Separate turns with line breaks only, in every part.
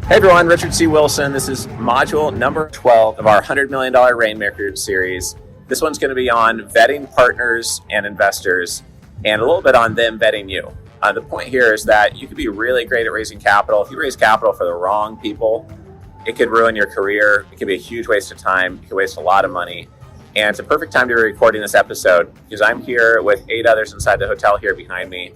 Hey everyone, Richard C. Wilson. This is module number 12 of our $100 million Rainmaker series. This one's going to be on vetting partners and investors and a little bit on them vetting you. The point here is that you could be really great at raising capital. If you raise capital for the wrong people, it could ruin your career. It could be a huge waste of time. You could waste a lot of money. And it's a perfect time to be recording this episode because I'm here with 8 others inside the hotel here behind me.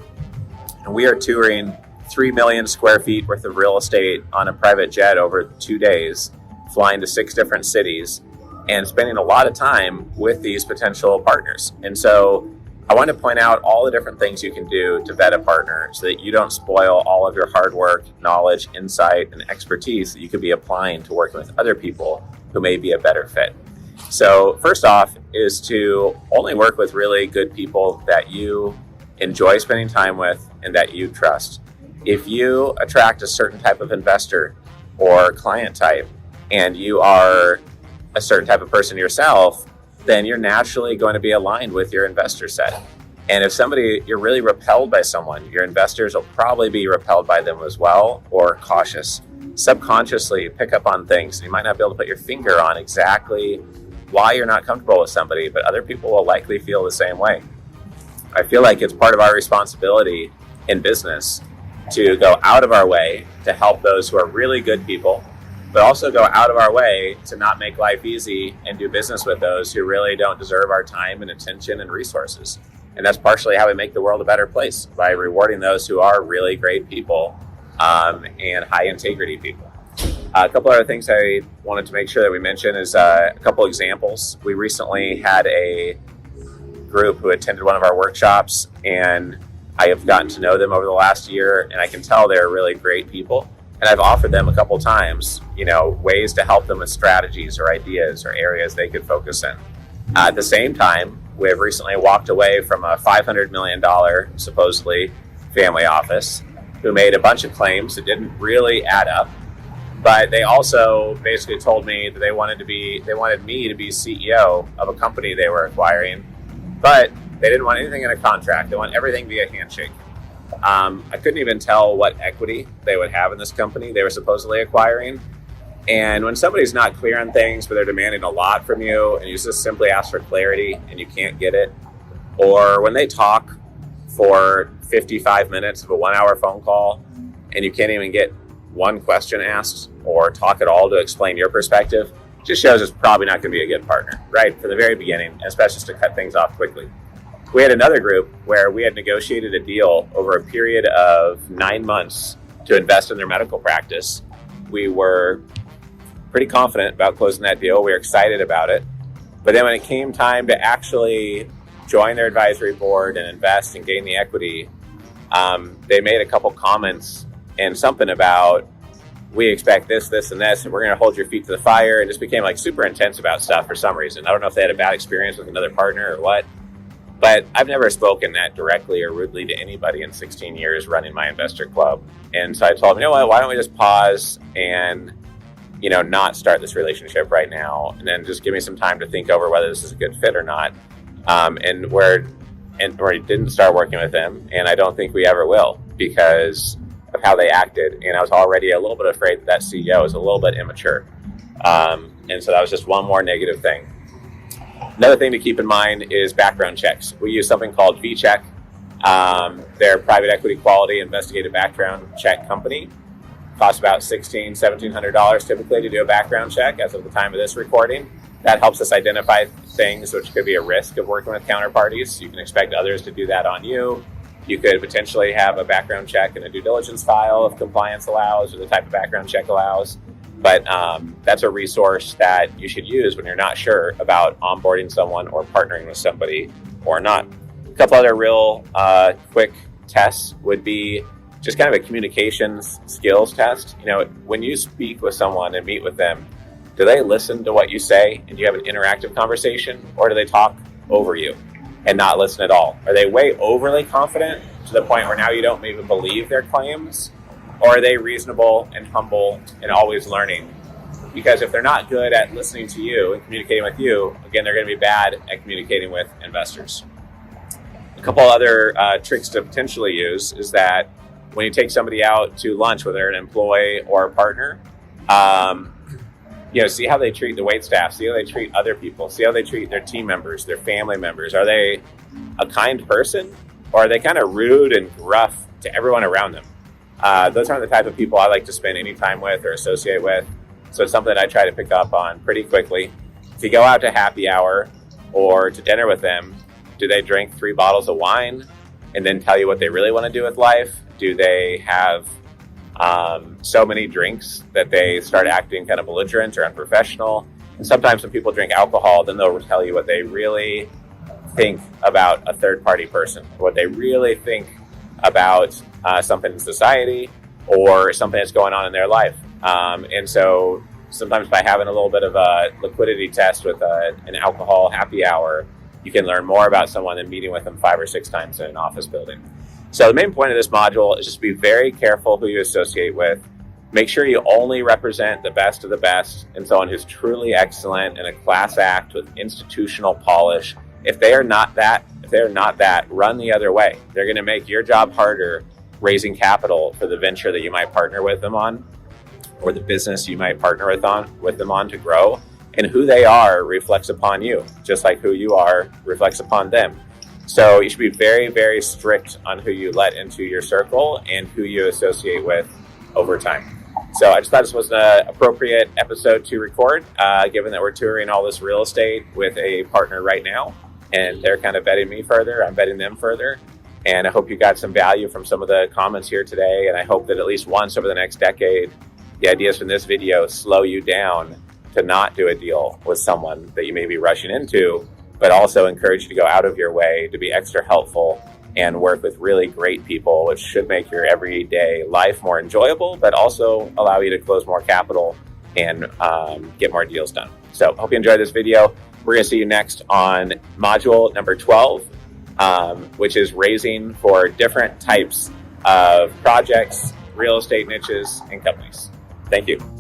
And we are touring 3 million square feet worth of real estate on a private jet over 2 days, flying to 6 different cities and spending a lot of time with these potential partners. And so I want to point out all the different things you can do to vet a partner so that you don't spoil all of your hard work, knowledge, insight, and expertise that you could be applying to working with other people who may be a better fit. So first off is to only work with really good people that you enjoy spending time with and that you trust. If you attract a certain type of investor or client type and you are a certain type of person yourself, then you're naturally going to be aligned with your investor set. And if you're really repelled by someone, your investors will probably be repelled by them as well or cautious. Subconsciously pick up on things. You might not be able to put your finger on exactly why you're not comfortable with somebody, but other people will likely feel the same way. I feel like it's part of our responsibility in business to go out of our way to help those who are really good people, but also go out of our way to not make life easy and do business with those who really don't deserve our time and attention and resources. And that's partially how we make the world a better place, by rewarding those who are really great people and high integrity people. A couple other things I wanted to make sure that we mention is a couple examples. We recently had a group who attended one of our workshops, and I have gotten to know them over the last year, and I can tell they're really great people. And I've offered them a couple times, ways to help them with strategies or ideas or areas they could focus in. At the same time, we have recently walked away from a $500 million, supposedly, family office who made a bunch of claims that didn't really add up. But they also basically told me that they wanted me to be CEO of a company they were acquiring, but they didn't want anything in a contract. They want everything via handshake. I couldn't even tell what equity they would have in this company they were supposedly acquiring. And when somebody's not clear on things, but they're demanding a lot from you, and you just simply ask for clarity and you can't get it, or when they talk for 55 minutes of a 1-hour phone call and you can't even get one question asked or talk at all to explain your perspective, just shows it's probably not going to be a good partner, right? From the very beginning, especially just to cut things off quickly. We had another group where we had negotiated a deal over a period of 9 months to invest in their medical practice. We were pretty confident about closing that deal. We were excited about it. But then when it came time to actually join their advisory board and invest and gain the equity, they made a couple comments and something about, we expect this, this, and this, and we're going to hold your feet to the fire, and just became like super intense about stuff for some reason. I don't know if they had a bad experience with another partner or what. But I've never spoken that directly or rudely to anybody in 16 years running my investor club. And so I told them, what, why don't we just pause and, not start this relationship right now, and then just give me some time to think over whether this is a good fit or not. And we didn't start working with them, and I don't think we ever will because of how they acted. And I was already a little bit afraid that CEO is a little bit immature. And so that was just one more negative thing. Another thing to keep in mind is background checks. We use something called VCheck. They're private equity quality investigative background check company. Costs about $1,600, $1,700 typically to do a background check as of the time of this recording. That helps us identify things which could be a risk of working with counterparties. You can expect others to do that on you. You could potentially have a background check in a due diligence file if compliance allows or the type of background check allows. But that's a resource that you should use when you're not sure about onboarding someone or partnering with somebody or not. A couple other real quick tests would be just kind of a communications skills test. When you speak with someone and meet with them, do they listen to what you say and you have an interactive conversation, or do they talk over you and not listen at all? Are they way overly confident to the point where now you don't even believe their claims? Or are they reasonable and humble and always learning? Because if they're not good at listening to you and communicating with you, again, they're going to be bad at communicating with investors. couple other tricks to potentially use is that when you take somebody out to lunch, whether they're an employee or a partner, see how they treat the wait staff, see how they treat other people, see how they treat their team members, their family members. Are they a kind person, or are they kind of rude and gruff to everyone around them? Those aren't the type of people I like to spend any time with or associate with. So it's something that I try to pick up on pretty quickly. If you go out to happy hour or to dinner with them, do they drink 3 bottles of wine and then tell you what they really want to do with life? Do they have so many drinks that they start acting kind of belligerent or unprofessional? And sometimes when people drink alcohol, then they'll tell you what they really think about a third-party person, what they really think about something in society or something that's going on in their life. And so sometimes by having a little bit of a liquidity test with an alcohol happy hour, you can learn more about someone than meeting with them 5 or 6 times in an office building. So the main point of this module is just be very careful who you associate with. Make sure you only represent the best of the best and someone who's truly excellent and a class act with institutional polish. If they are not that, run the other way. They're going to make your job harder raising capital for the venture that you might partner with them on, or the business you might partner with them on to grow. And who they are reflects upon you, just like who you are reflects upon them. So you should be very, very strict on who you let into your circle and who you associate with over time. So I just thought this was an appropriate episode to record, given that we're touring all this real estate with a partner right now, and they're kind of vetting me further, I'm vetting them further. And I hope you got some value from some of the comments here today, and I hope that at least once over the next decade, the ideas from this video slow you down to not do a deal with someone that you may be rushing into, but also encourage you to go out of your way to be extra helpful and work with really great people, which should make your everyday life more enjoyable, but also allow you to close more capital and get more deals done. So hope you enjoyed this video. We're going to see you next on module number 12, which is raising for different types of projects, real estate niches, and companies. Thank you.